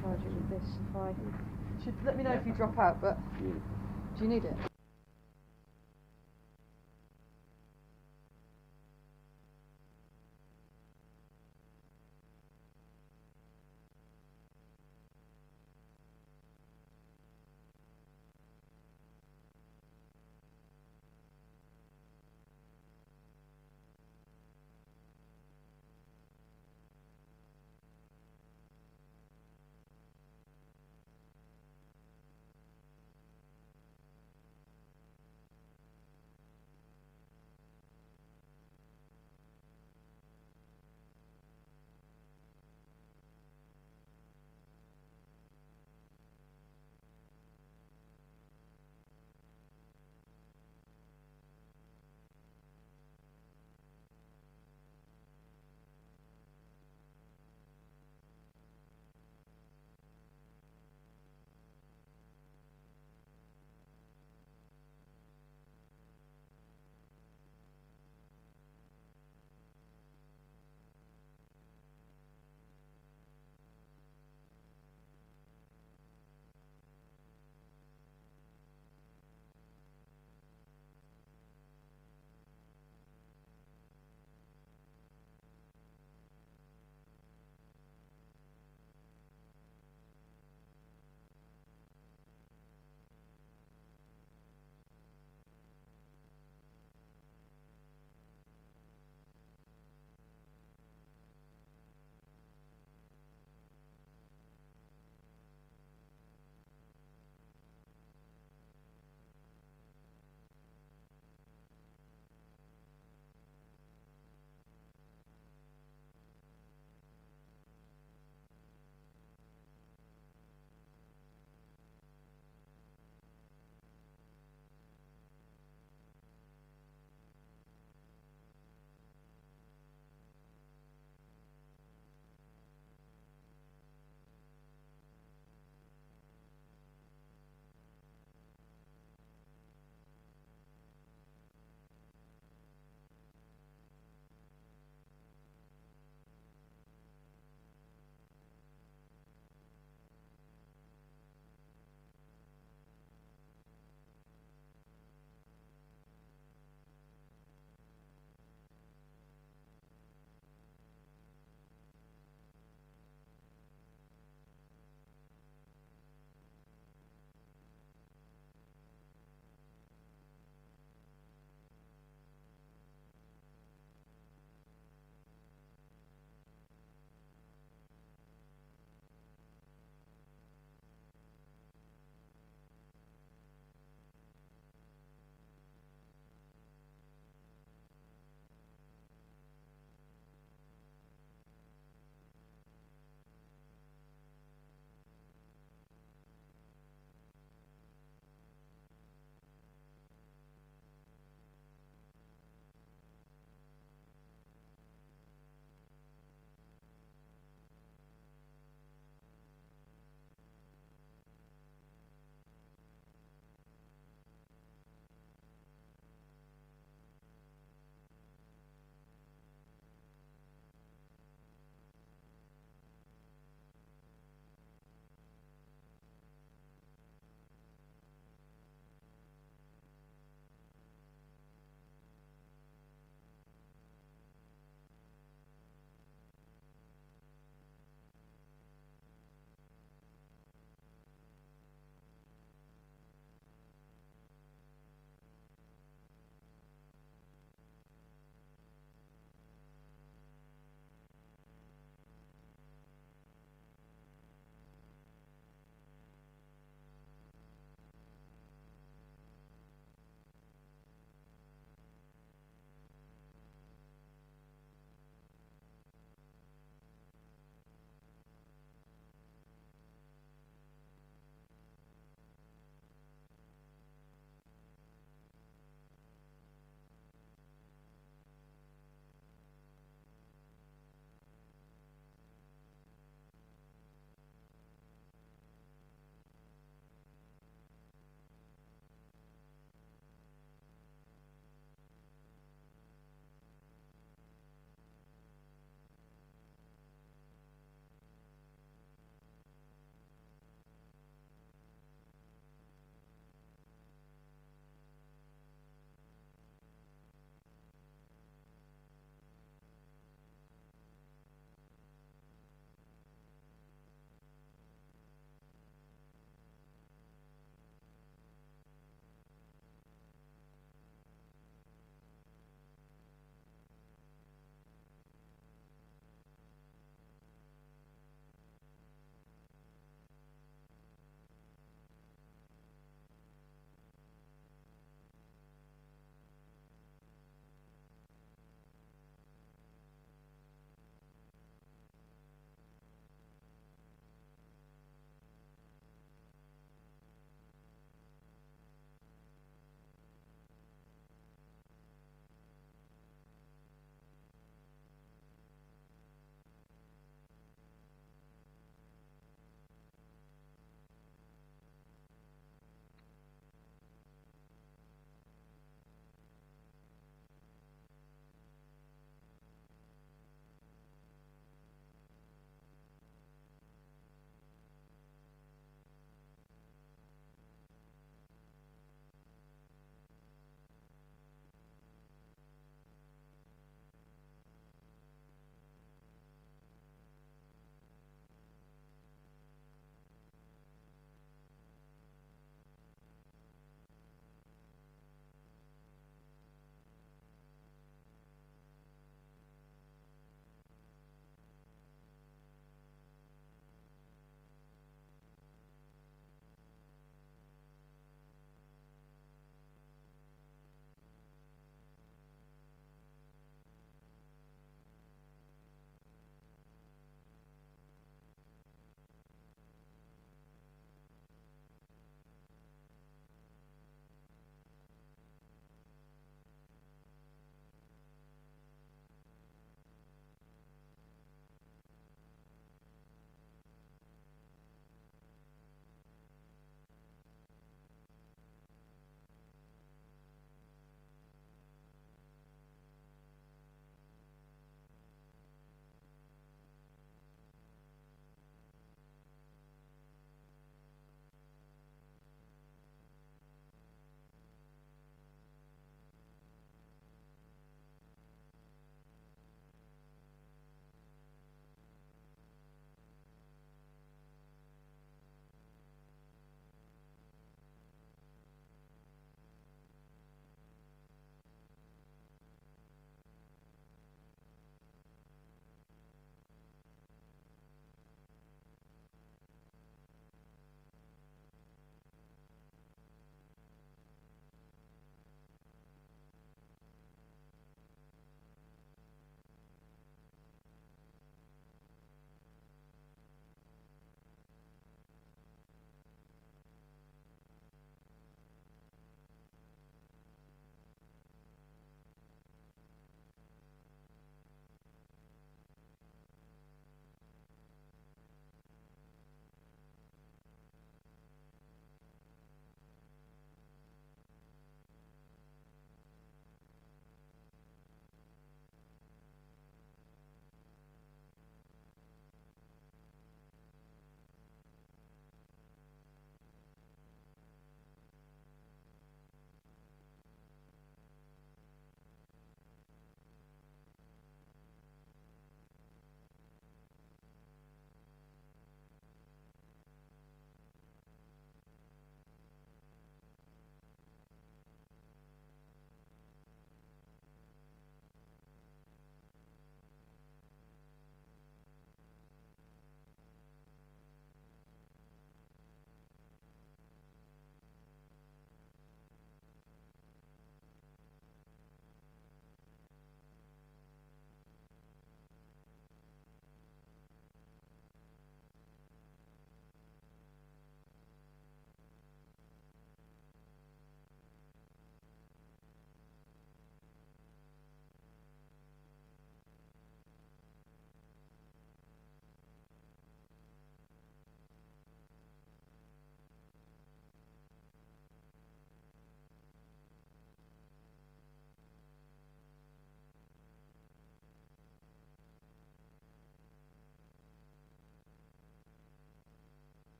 charge it with this if I... Should let me know if you drop out, but do you need it?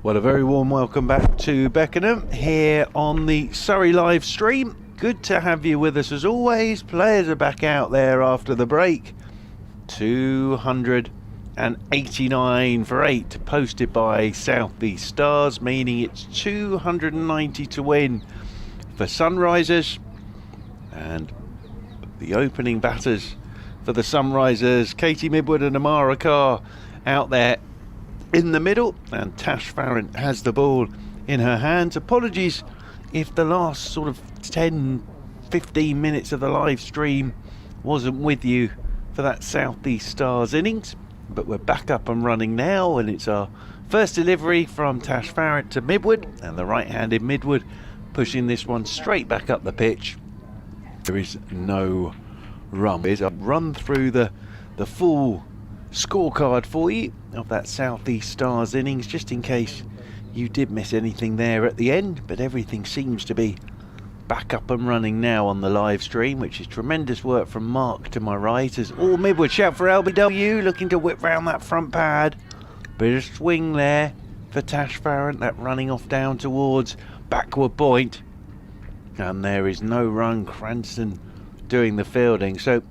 Well, a very warm welcome back to Beckenham here on the Surrey live stream. Good to have you with us as always. Players are back out there after the break. 289 for 8 posted by South East Stars, meaning it's 290 to win for Sunrisers. And the opening batters for the Sunrisers, Katie Midwood and Amara Carr out there in the middle, and Tash Farron has the ball in her hands. Apologies if the last sort of 10-15 minutes of the live stream wasn't with you for that South East Stars innings, but we're back up and running now, and it's our first delivery from Tash Farron to Midwood, and the right-handed Midwood pushing this one straight back up the pitch. There is no run. I'll run through the full scorecard for you of that South East Stars innings, just in case you did miss anything there at the end, but everything seems to be back up and running now on the live stream, which is tremendous work from Mark to my right, as all Midwood shout for LBW, looking to whip round that front pad. Bit of swing there for Tash Farron, that running off down towards backward point, and there is no run. Cranston doing the fielding. So,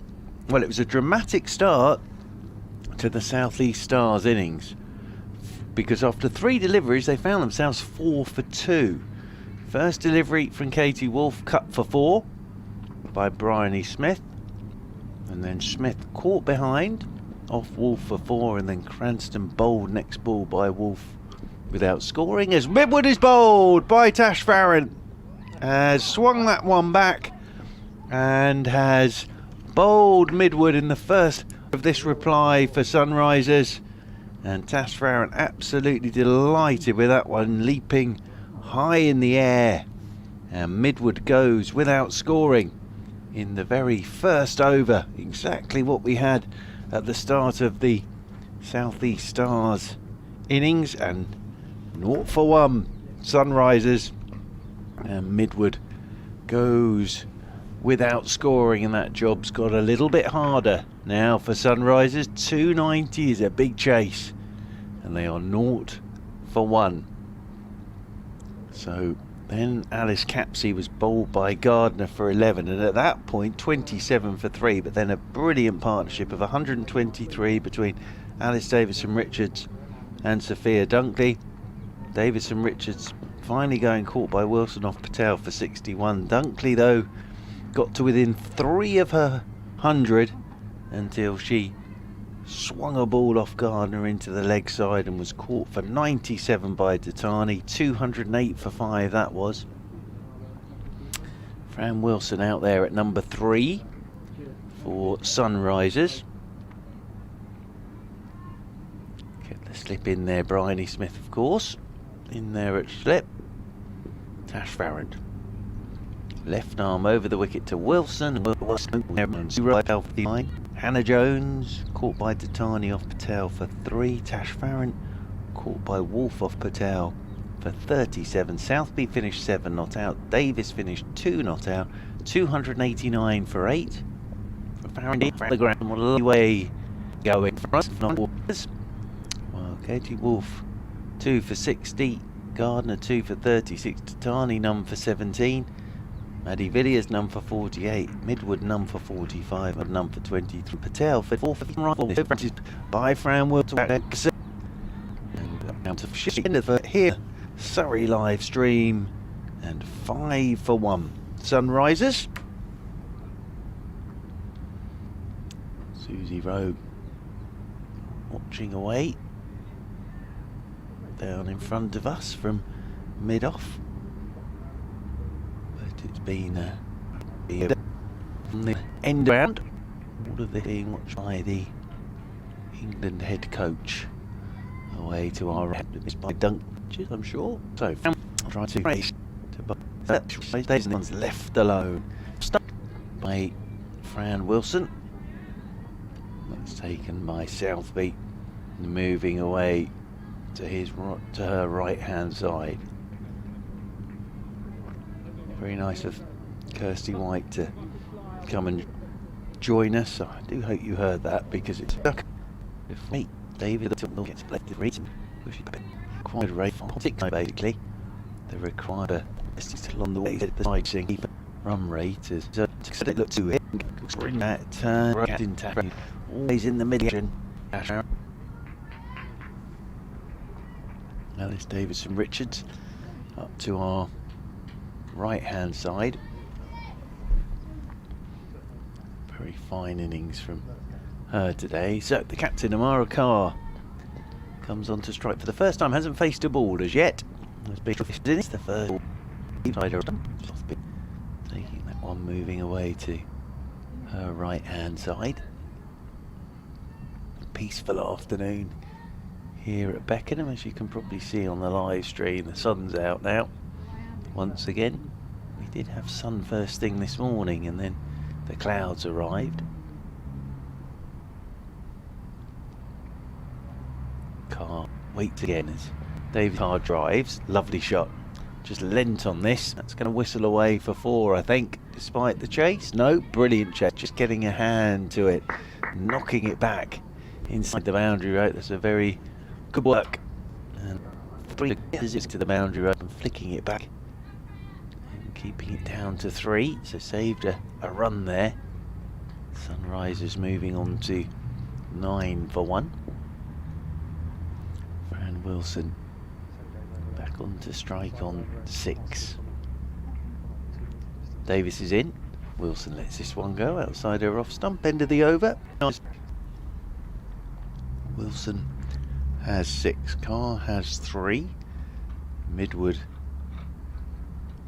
well, it was a dramatic start to the South East Stars innings, because after 3 deliveries they found themselves 4 for 2. First delivery from Katie Wolf, cut for 4 by Bryony Smith, and then Smith caught behind off Wolf for 4, and then Cranston bowled next ball by Wolf without scoring, as Midwood is bowled by Tash Farron, has swung that one back and has bowled Midwood in the first of this reply for Sunrisers, and Tash Farron absolutely delighted with that one, leaping high in the air, and Midwood goes without scoring in the very first over, exactly what we had at the start of the South East Stars innings, and 0 for 1 Sunrisers, and Midwood goes without scoring, and that job's got a little bit harder now for Sunrisers. 290 is a big chase, and they are 0 for 1. So then Alice Capsey was bowled by Gardner for 11, and at that point 27 for 3, but then a brilliant partnership of 123 between Alice Davison-Richards and Sophia Dunkley. Davison-Richards finally going caught by Wilson off Patel for 61. Dunkley though got to within 3 of her 100 until she swung a ball off Gardner into the leg side and was caught for 97 by Datani. 208 for 5 that was. Fran Wilson out there at number 3 for Sunrisers. Kept the slip in there, Bryony Smith of course in there at slip. Tash Farron, left arm over the wicket to Wilson. Hannah Jones caught by Datani off Patel for 3. Tash Farron caught by Wolf off Patel for 37. Southby finished 7 not out. Davis finished 2 not out. 289 for 8. Farron did the ground way going front. Well, Katie Wolf 2 for 60. Gardner 2 for 36. Datani none for 17. Maddie Villiers none for 48, Midwood none for 45, and none for 23. Patel for 4 for rifle by Fran Wilson. And out of here, Surrey live stream, and 5 for 1. Sunrisers. Susie Rowe watching away down in front of us from mid-off. It's been on the end round, all of this being watched by the England head coach. Away to our right, missed by Dunk, I'm sure. So, I'll try to race to the one's left alone. Stuck by Fran Wilson. That's taken by Southby, moving away to her right hand side. Very nice of Kirsty White to come and join us. I do hope you heard that, because it's stuck with me. David gets elected reason. required rate 6 basically. The required still on the way to the side saying keep run rate is it look to it. Spring that turn intact. Always in the middle. Alice Davidson Richards up to our right hand side. Very fine innings from her today. So the captain Amara Carr comes on to strike for the first time. Hasn't faced a ball as yet. It's the first ball. Taking that one, moving away to her right hand side. A peaceful afternoon here at Beckenham, as you can probably see on the live stream. The sun's out now once again. We did have sun first thing this morning and then the clouds arrived. Carr waits again as David Carr drives. Lovely shot. Just lent on this. That's going to whistle away for 4, I think, despite the chase. No, brilliant chase. Just getting a hand to it, knocking it back inside the boundary rope. That's a very good work. And 3 visits to the boundary rope and flicking it back and keeping it down to 3. So saved a run there. Sunrisers moving on to 9 for 1. Fran Wilson back on to strike on 6. Davis is in. Wilson lets this one go outside her off stump, end of the over. Wilson has 6. Carr has 3. Midwood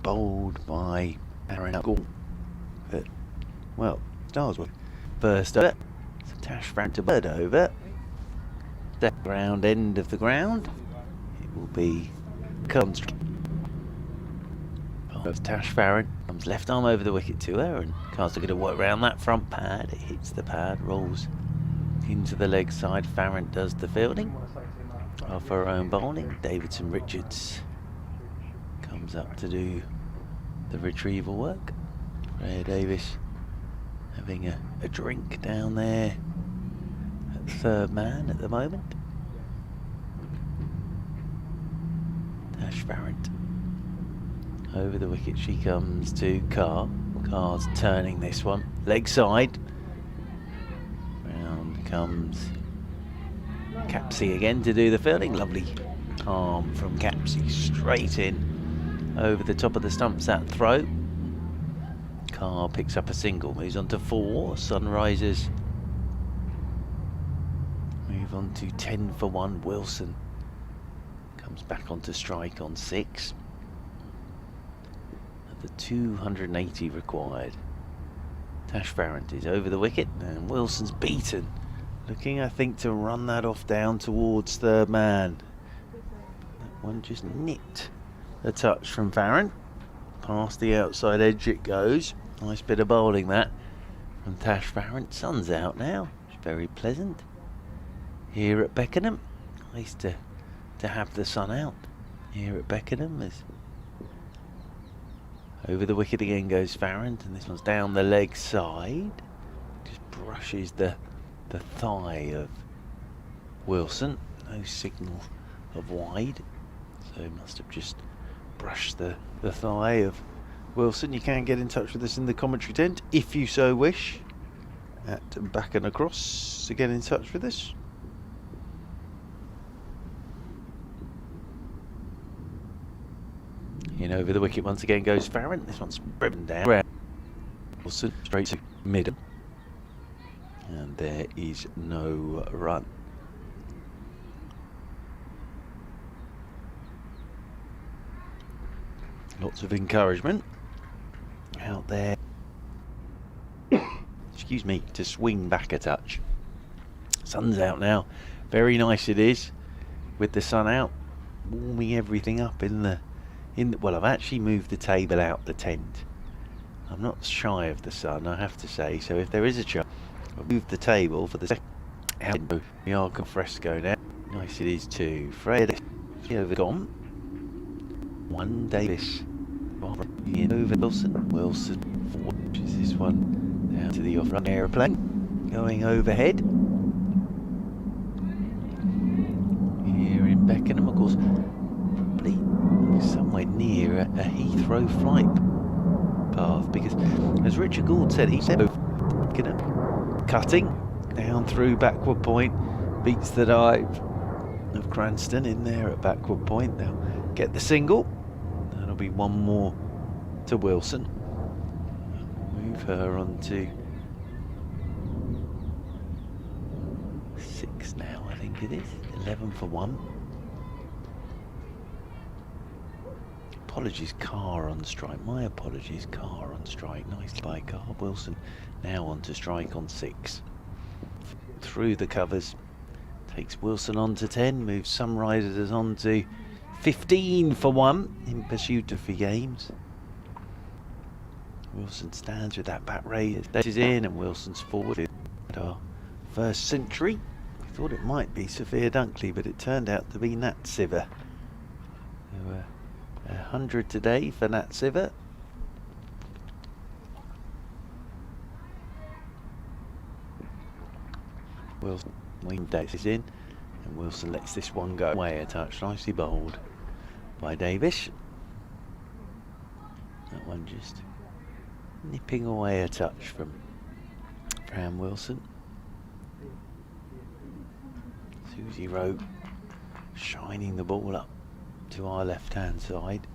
bowled by Aaron Gall. Well, Stars were first over. So Tash Farron to bird over. The ground end of the ground. It will be Constr. Tash Farron comes left arm over the wicket to her, and Carr's going to work around that front pad. It hits the pad, rolls into the leg side. Farron does the fielding of her own bowling. Davidson Richards comes up to do the retrieval work. Freya Davis having a drink down there at third man at the moment. Tash Farron over the wicket she comes to Carr. Carr's turning this one, leg side. Round comes Capsey again to do the fielding. Lovely arm from Capsey, straight in over the top of the stumps that throw. Carr picks up a single, moves on to 4. Sunrisers move on to 10 for 1. Wilson comes back onto strike on 6. The 280 required. Tash Farron is over the wicket and Wilson's beaten. Looking, I think, to run that off down towards third man. That one just nipped a touch from Farron. Past the outside edge it goes. Nice bit of bowling that from Tash Farron. Sun's out now. It's very pleasant here at Beckenham. Nice to have the sun out here at Beckenham. As over the wicket again goes Farron, and this one's down the leg side. Just brushes the thigh of Wilson. No signal of wide, so must have just brushed the thigh of Wilson. You can get in touch with us in the commentary tent if you so wish at Back and Across to get in touch with us. In over the wicket once again goes Farron. This one's driven down. Wilson straight to middle. And there is no run. Lots of encouragement out there. Excuse me, to swing back a touch. Sun's out now. Very nice it is with the sun out, warming everything up in the well, I've actually moved the table out the tent. I'm not shy of the sun, I have to say, so if there is a chance, I'll move the table for the second. The Arca fresco now. Nice it is too. Fred over gone. 1 Davis. In over Wilson. Wilson watches this one down to the off-run aeroplane. Going overhead. Here in Beckenham, of course, probably somewhere near a Heathrow flight path, because as Richard Gould said, he said Beckenham cutting down through backward point, beats the dive of Cranston in there at backward point. They'll get the single. That'll be one more to Wilson. Move her on to 6 now, I think it is. 11 for 1. Apologies, car on strike. My apologies, car on strike. Nicely by car. Wilson now on to strike on 6. Through the covers. Takes Wilson on to 10. Moves Sunrisers on to 15 for 1 in pursuit of 3 games. Wilson stands with that bat raise. That is in, and Wilson's forward at our first century. We thought it might be Sophia Dunkley, but it turned out to be Nat Siver. There were 100 today for Nat Siver. Wilson is in, and Wilson lets this one go away a touch. Nicely bowled by Davis. That one just nipping away a touch from Fran Wilson. Susie Rowe shining the ball up to our left hand side.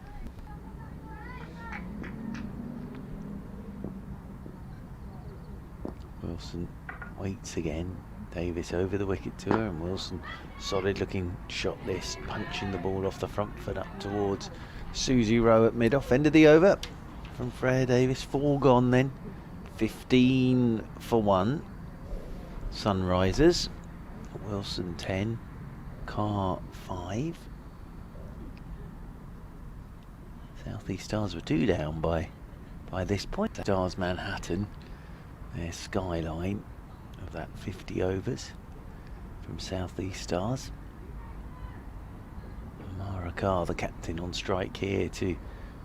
Wilson waits again. Davis over the wicket to her, and Wilson solid looking shot list, punching the ball off the front foot up towards Susie Rowe at mid-off. End of the over from Freya Davis. 4 gone then. 15 for 1. Sunrisers. Wilson 10. Carr 5. South East Stars were 2 down by this point. Stars Manhattan, their skyline of that 50 overs from South East Stars. Amara Carr, the captain, on strike here to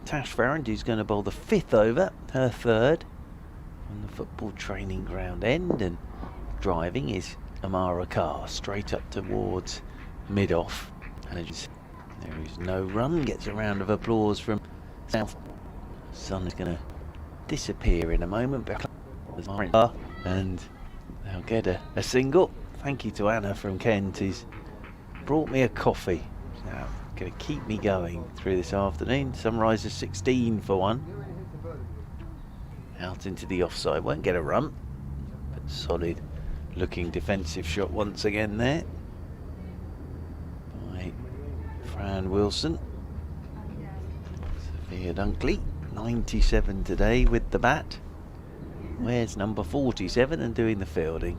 Tash Farrand, who's going to bowl the 5th over, her 3rd on the football training ground end, and driving is Amara Carr straight up towards mid-off. And there is no run, gets a round of applause from South. Sun is going to disappear in a moment, and they'll get a single. Thank you to Anna from Kent, who's brought me a coffee. Now, going to keep me going through this afternoon. Sunrisers 16 for 1. Out into the offside, won't get a run, but solid looking defensive shot once again there by Fran Wilson. Sophia Dunkley, 97 today with the bat. Where's number 47 and doing the fielding?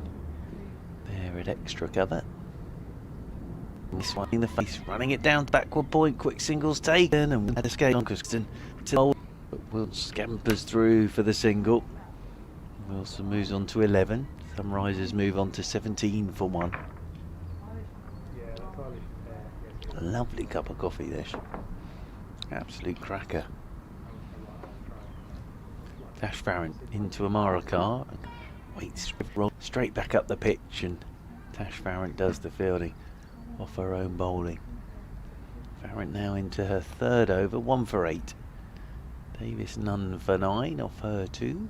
There at extra cover. This one in the face, running it down to backward point. Quick singles taken, and had escape on Custon till, but Wilson scampers through for the single. Wilson moves on to 11. Sunrisers move on to 17 for 1. A lovely cup of coffee there. Absolute cracker. Tash Farrand into Amara Carr, waits, roll straight back up the pitch, and Tash Farrand does the fielding off her own bowling. Farrand now into her 3rd over, 1 for 8. Davis none for 9 off her 2.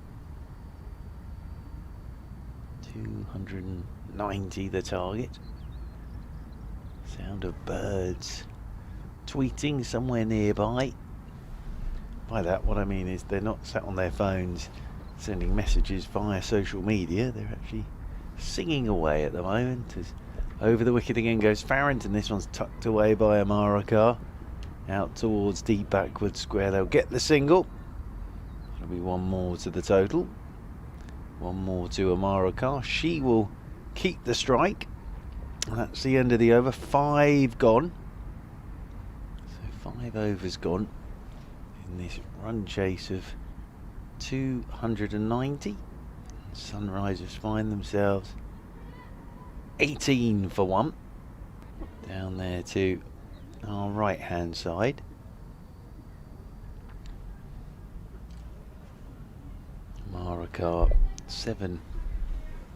290 the target. Sound of birds tweeting somewhere nearby. By that, what I mean is they're not sat on their phones sending messages via social media. They're actually singing away at the moment. As over the wicket again goes Farrand, and this one's tucked away by Amara Carr. Out towards deep backward square. They'll get the single. There'll be 1 more to the total. 1 more to Amara Carr. She will keep the strike. That's the end of the over. 5 gone. So 5 overs gone in this run chase of 290. Sunrisers find themselves 18 for 1. Down there to our right hand side. Amara Carr 7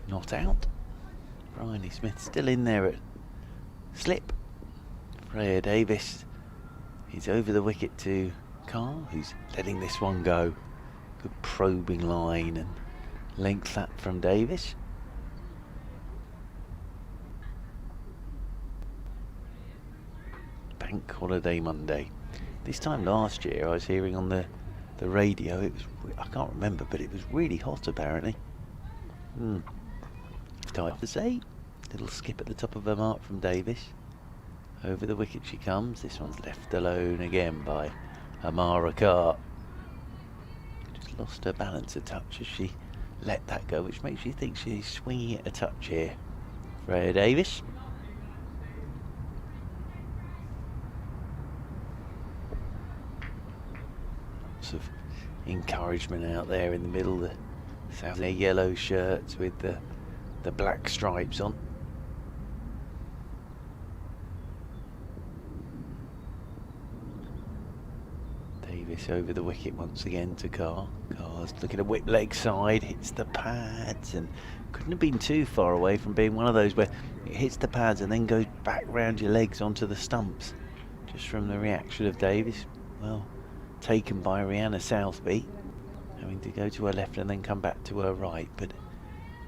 not out. Bryony Smith still in there at slip. Freya Davis is over the wicket to Carr, who's letting this one go. Good probing line and length that from Davis. Bank holiday Monday. This time last year I was hearing on the radio, it was, I can't remember, but it was really hot apparently. Time to say, little skip at the top of her mark from Davis. Over the wicket she comes. This one's left alone again by Amara Carr. Just lost her balance a touch as she let that go, which makes you think she's swinging it a touch here. Freya Davis. Lots of encouragement out there in the middle. The South their yellow shirts with the black stripes on. Davis over the wicket once again to Carr. Carr's looking at whip leg side, hits the pads, and couldn't have been too far away from being one of those where it hits the pads and then goes back round your legs onto the stumps. Just from the reaction of Davis, well taken by Rihanna Southby, having to go to her left and then come back to her right, but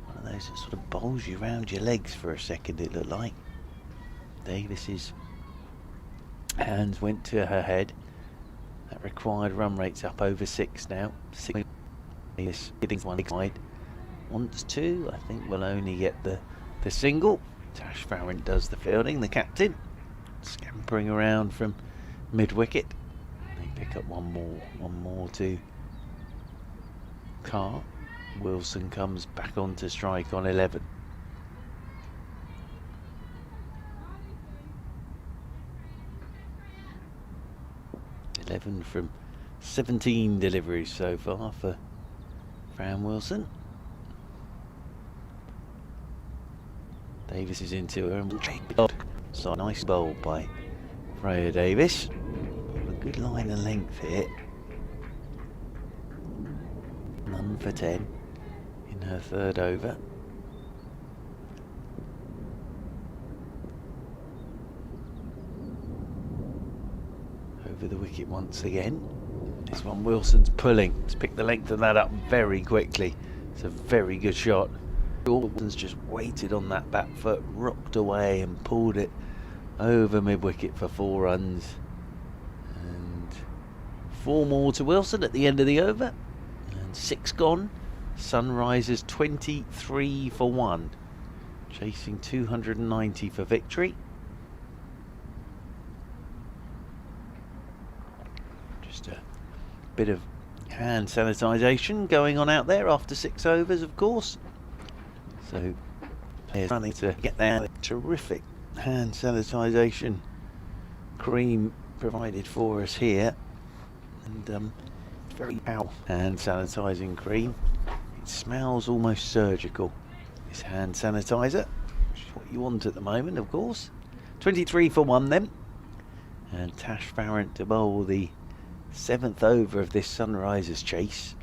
one of those that sort of bowls you round your legs for a second, it looked like. Davis's hands went to her head. That required run rate's up over 6 now. 6 is hitting one side. Wants to, I think we'll only get the single. Tash Farrant does the fielding, the captain. Scampering around from mid-wicket. They pick up one more to Carr. Wilson comes back on to strike on 11. From 17 deliveries so far for Fran Wilson. Davis is into her and so nice bowl by Freya Davis. A good line of length here. None for 10 in her third over. Over the wicket once again. This one Wilson's pulling. Let's pick the length of that up very quickly. It's a very good shot. Wilson's just waited on that back foot, rocked away and pulled it over mid-wicket for 4 runs. And 4 more to Wilson at the end of the over. And 6 gone. Sunrisers 23 for 1. Chasing 290 for victory. Just a bit of hand sanitisation going on out there after 6 overs, of course. So players running to get there. Terrific hand sanitisation cream provided for us here, and very powerful hand sanitising cream. It smells almost surgical, this hand sanitizer, which is what you want at the moment, of course. 23 for 1 then, and Tash Farrant to bowl the 7th over of this Sunrisers chase.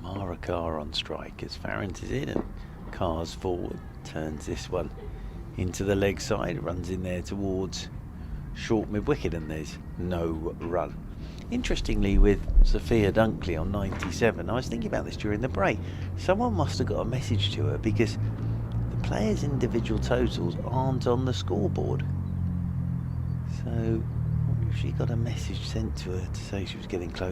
Amara Carr on strike as Farrant is in and Carr's forward, turns this one into the leg side, runs in there towards short mid-wicket, and there's no run. Interestingly, with Sophia Dunkley on 97, I was thinking about this during the break, someone must have got a message to her because the players' individual totals aren't on the scoreboard. So I wonder if she got a message sent to her to say she was getting close.